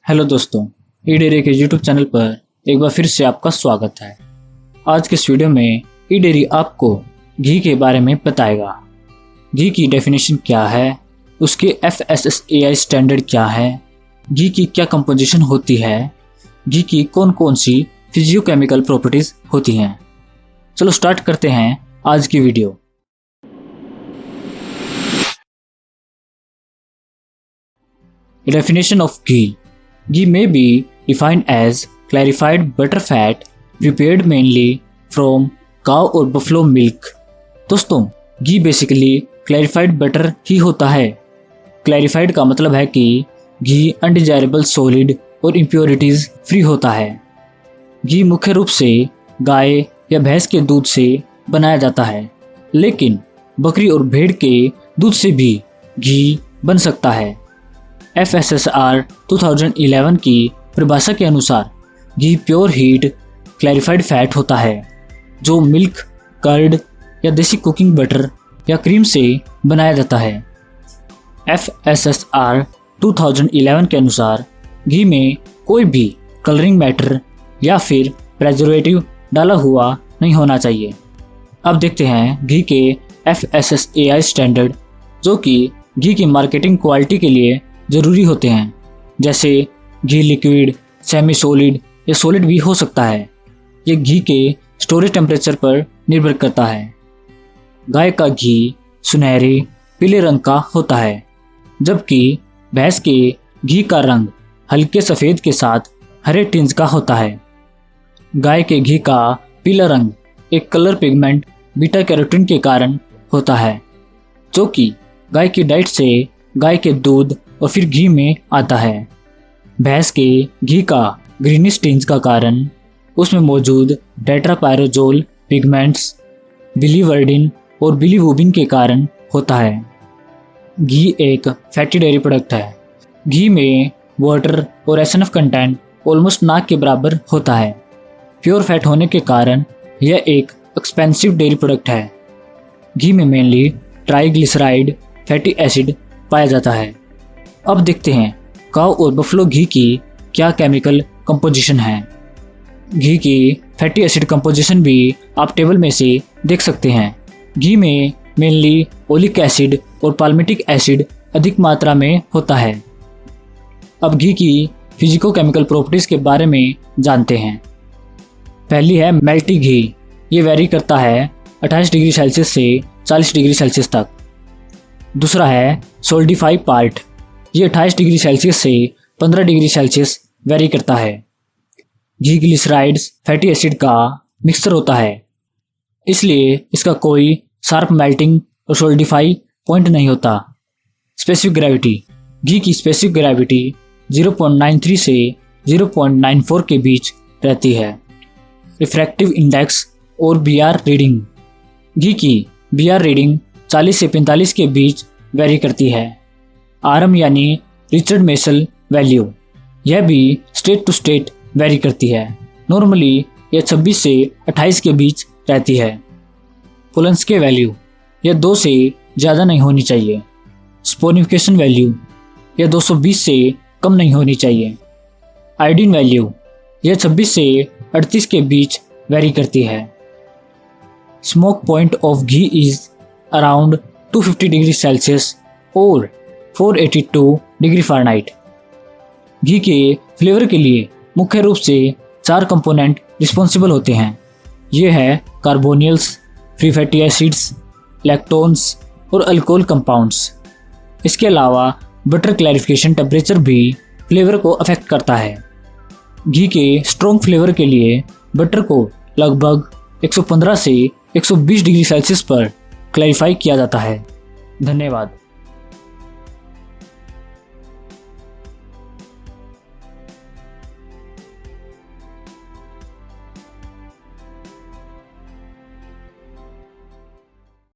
Hello दोस्तों, ई dairy के YouTube channel पर एक बार फिर से आपका स्वागत है। आज के इस वीडियो में ई डेयरी आपको घी के बारे में बताएगा। घी की डेफिनेशन क्या है, उसके FSSAI स्टैंडर्ड क्या है, घी की क्या कंपोजिशन होती है, घी की कौन कौन सी फिजियोकेमिकल प्रॉपर्टीज होती हैं। चलो स्टार्ट करते हैं आज की video. Definition of ghee. Ghee may be defined as clarified butter fat prepared mainly from cow और buffalo milk। दोस्तों, घी बेसिकली क्लैरिफाइड बटर ही होता है। क्लैरिफाइड का मतलब है कि घी अनडिजायरेबल सॉलिड और इम्प्योरिटीज फ्री होता है। घी मुख्य रूप से गाय या भैंस के दूध से बनाया जाता है, लेकिन बकरी और भेड़ के दूध से भी घी बन सकता है। FSSR 2011 की परिभाषा के अनुसार घी प्योर हीट क्लैरिफाइड फैट होता है जो मिल्क, कर्ड या देसी कुकिंग बटर या क्रीम से बनाया जाता है। FSSR 2011 के अनुसार घी में कोई भी कलरिंग मैटर या फिर प्रेजर्वेटिव डाला हुआ नहीं होना चाहिए। अब देखते हैं घी के FSSAI स्टैंडर्ड, जो कि घी की मार्केटिंग क्वालिटी के लिए ज़रूरी होते हैं, जैसे घी लिक्विड, सेमी सॉलिड या सॉलिड भी हो सकता है। ये घी के स्टोरेज टेम्परेचर पर निर्भर करता है। गाय का घी सुनहरे पीले रंग का होता है, जबकि भैंस के घी का रंग हल्के सफ़ेद के साथ हरे टिंज का होता है। गाय के घी का पीला रंग एक कलर पिगमेंट बीटा कैरोटीन के कारण होता है, जो कि गाय की डाइट से गाय के दूध और फिर घी में आता है। भैंस के घी का ग्रीनिश टिंज का कारण उसमें मौजूद टेट्रापायरोजोल पिगमेंट्स बिलीवर्डिन और बिलीवुबिन के कारण होता है। घी एक फैटी डेयरी प्रोडक्ट है। घी में वाटर और एसएनएफ कंटेंट ऑलमोस्ट ना के बराबर होता है। प्योर फैट होने के कारण यह एक एक्सपेंसिव डेयरी प्रोडक्ट है। घी में मेनली ट्राइग्लिसराइड फैटी एसिड पाया जाता है। अब देखते हैं काऊ और बफलो घी की क्या केमिकल कंपोजिशन है। घी की फैटी एसिड कंपोजिशन भी आप टेबल में से देख सकते हैं। घी में मेनली ओलिक एसिड और पाल्मिटिक एसिड अधिक मात्रा में होता है। अब घी की फिजिको-केमिकल प्रॉपर्टीज़ के बारे में जानते हैं। पहली है मेल्टी घी। ये वेरी करता है 28 डिग्री सेल्सियस से 40 डिग्री सेल्सियस तक। दूसरा है सोल्डिफाई पार्ट। ये 28 डिग्री सेल्सियस से 15 डिग्री सेल्सियस वेरी करता है। घी ग्लिसराइड्स फैटी एसिड का मिक्सचर होता है, इसलिए इसका कोई शार्प मेल्टिंग और सोल्डिफाई पॉइंट नहीं होता। Specific gravity. घी की स्पेसिफिक ग्रेविटी 0.93 से 0.94 के बीच रहती है। रिफ्रैक्टिव इंडेक्स और BR रीडिंग। घी की BR रीडिंग 40 से 45 के बीच वेरी करती है। RM यानी रिचर्ड मेसल वैल्यू, यह भी स्टेट टू स्टेट वेरी करती है। नॉर्मली यह 26 से 28 के बीच रहती है। पोलेंस्के वैल्यू, यह 2 से ज़्यादा नहीं होनी चाहिए। स्पोनिफिकेशन वैल्यू, यह 220 से कम नहीं होनी चाहिए। आयोडीन वैल्यू, यह 26 से 38 के बीच वेरी करती है। Smoke point of ghee is around 250 degree Celsius और 482 डिग्री फ़ारेनहाइट। घी के फ्लेवर के लिए मुख्य रूप से 4 कंपोनेंट रिस्पॉन्सिबल होते हैं। ये है कार्बोनियल्स, फ्री फैटी एसिड्स, लैक्टोन्स और अल्कोहल कंपाउंड्स। इसके अलावा बटर क्लैरिफिकेशन टेम्परेचर भी फ्लेवर को अफेक्ट करता है। घी के स्ट्रॉन्ग फ्लेवर के लिए बटर को लगभग 115 से 120 डिग्री सेल्सियस पर क्लैरिफाई किया जाता है। धन्यवाद।